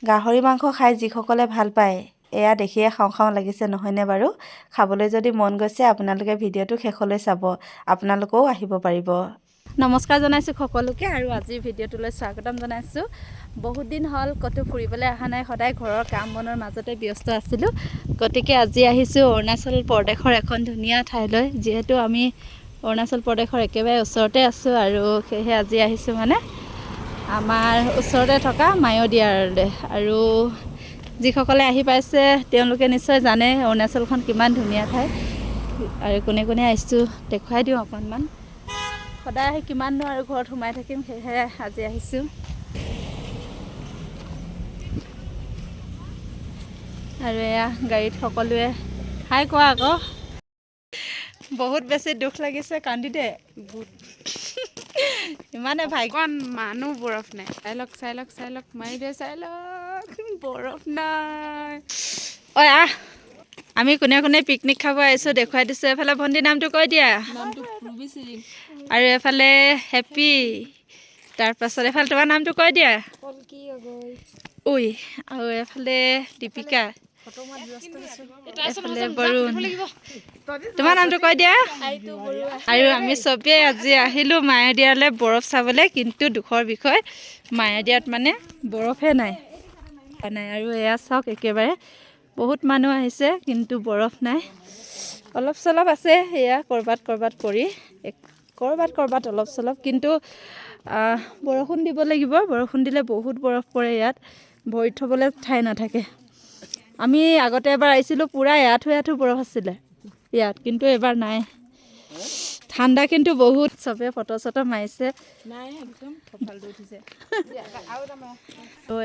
গাহৰি মাংস খাই যিসকলে ভাল পায় এয়া দেখিয়ে খাওঁ খাওঁ লাগিছে নহয়নে বাৰু? খাবলৈ যদি মন গৈছে আপোনালোকে ভিডিঅ'টো শেষলৈ চাব, আপোনালোকেও আহিব পাৰিব। নমস্কাৰ জনাইছোঁ সকলোকে আৰু আজিৰ ভিডিঅ'টোলৈ স্বাগতম জনাইছোঁ। বহুত দিন হ'ল ক'তো ফুৰিবলৈ অহা নাই, সদায় ঘৰৰ কাম বনৰ মাজতে ব্যস্ত আছিলোঁ। গতিকে আজি আহিছোঁ অৰুণাচল প্ৰদেশৰ এখন ধুনীয়া ঠাইলৈ, যিহেতু আমি অৰুণাচল প্ৰদেশৰ একেবাৰে ওচৰতে আছোঁ আৰু সেয়েহে আজি আহিছোঁ মানে আমাৰ ওচৰতে থকা মায়'দিয়ালৈ। আৰু যিসকলে আহি পাইছে তেওঁলোকে নিশ্চয় জানে অৰুণাচলখন কিমান ধুনীয়া ঠাই। আৰু কোনে কোনে আহিছোঁ দেখুৱাই দিওঁ অকণমান। সদায় আহি কিমাননো আৰু ঘৰত সোমাই থাকিম, সেয়েহে আজি আহিছোঁ। আৰু এয়া গাড়ীত সকলোৱে হাই কোৱা আকৌ। বহুত বেছি দুখ লাগিছে, কান্দি দে ইমানে ভাগ্যৱান মানুহ বৰফ নাই। চাই লওক মাৰি দে, চাই লওক বৰফ নাই। ঐ আহ, আমি কোনে কোনে পিকনিক খাব আহিছোঁ দেখুৱাই দিছোঁ। এফালে ভণ্টিৰ নামটো কৈ দিয়া। আৰু এফালে হেপী, তাৰপাছত এফালে তোমাৰ নামটো কৈ দিয়া। উই, আৰু এফালে দীপিকা, এফালে বৰুণ, তোমাৰ নামটো কৈ দিয়া। আৰু আমি চবেই আজি আহিলোঁ মায়'দিয়ালৈ বৰফ চাবলৈ, কিন্তু দুখৰ বিষয় মায়'দিয়াত মানে বৰফে নাই। আৰু এয়া চাওক একেবাৰে বহুত মানুহ আহিছে কিন্তু বৰফ নাই। অলপ চলপ আছে এয়া ক'ৰবাত পৰি, ক'ৰবাত অলপ চলপ, কিন্তু বৰষুণ দিব লাগিব। বৰষুণ দিলে বহুত বৰফ পৰে ইয়াত, ভৰিত থ'বলৈ ঠাই নাথাকে। আমি আগতে এবাৰ আহিছিলোঁ পূৰা এআঁঠু বৰফ আছিলে ইয়াত, কিন্তু এবাৰ নাই। ঠাণ্ডা কিন্তু বহুত, চবে ফটো চটো মাৰিছে।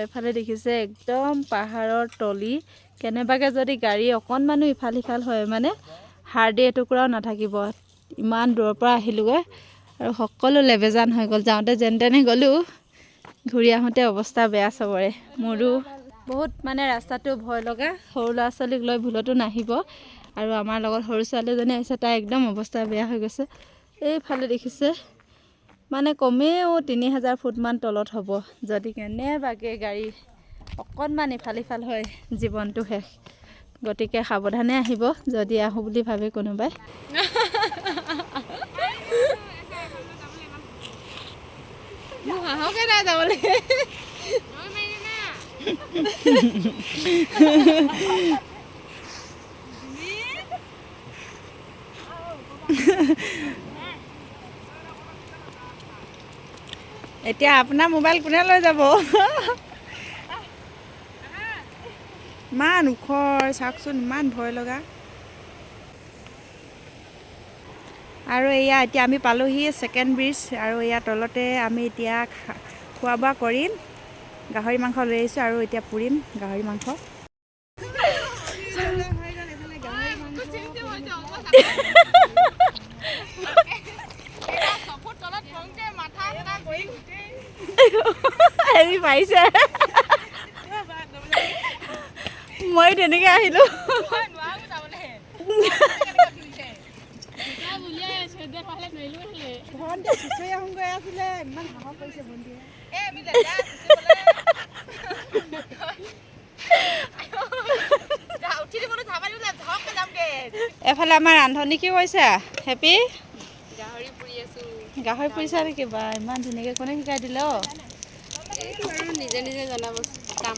এফালে দেখিছে একদম পাহাৰৰ তলি, কেনেবাকৈ যদি গাড়ী অকণমানো ইফাল সিফাল হয় মানে হাৰ্ডি এটুকুৰাও নাথাকিব। ইমান দূৰৰ পৰা আহিলোঁগৈ আৰু সকলো লেবেজান হৈ গ'ল। যাওঁতে যেন তেনে গ'লোঁ, ঘূৰি আহোঁতে অৱস্থা বেয়া চবৰে, মোৰো। বহুত মানে ৰাস্তাটো ভয় লগা, সৰু ল'ৰা ছোৱালীক লৈ ভুলতো নাহিব। আৰু আমাৰ লগত সৰু ছোৱালীজনী আহিছে, তাই একদম অৱস্থা বেয়া হৈ গৈছে। এইফালে দেখিছে মানে কমেও 3000 ফুটমান তলত হ'ব, যদি কেনেবাকৈ গাড়ী অকণমান ইফাল সিফাল হয় জীৱনটো শেষ। গতিকে সাৱধানে আহিব যদি আহোঁ বুলি ভাবে কোনোবাই। হাঁহকে নাই যাবলৈ এতিয়া আপোনাৰ মোবাইল কোনে লৈ যাব? ইমান ওখ চাওকচোন, ইমান ভয় লগা। আৰু এয়া এতিয়া আমি পালোহি ছেকেণ্ড ব্ৰিজ, আৰু ইয়াৰ তলতে আমি এতিয়া খোৱা বোৱা কৰিম। গাহৰি মাংস লৈ আহিছোঁ আৰু এতিয়া পুৰিম গাহৰি মাংস। হেৰি পাৰিছে, মই তেনেকৈ আহিলোঁ। এফালে আমাৰ ৰান্ধনী কি কৈছা? হেপী গাহৰি পুৰিছা নেকি? বা ইমান ধুনীয়াকৈ কোনে শিকাই দিলে? নিজে জনা বস্তু কাম।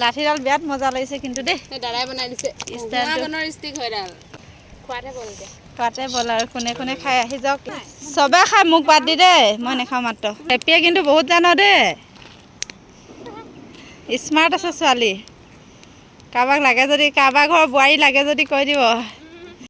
লাঠিডাল বিৰাট মজা লাগিছে কিন্তু দেই, দাদাই বনাই দিছে। খোৱাতে বল আৰু কোনে কোনে খাই আহি যাওক। চবে খাই, মোক বাদ দি দেই, মই নাখাওঁ মাত্ৰ। হেপীয়ে কিন্তু বহুত জানো দেই, স্মাৰ্ট আছে ছোৱালী। কাৰোবাক লাগে যদি, কাৰোবাৰ ঘৰৰ বোৱাৰী লাগে যদি কৈ দিব।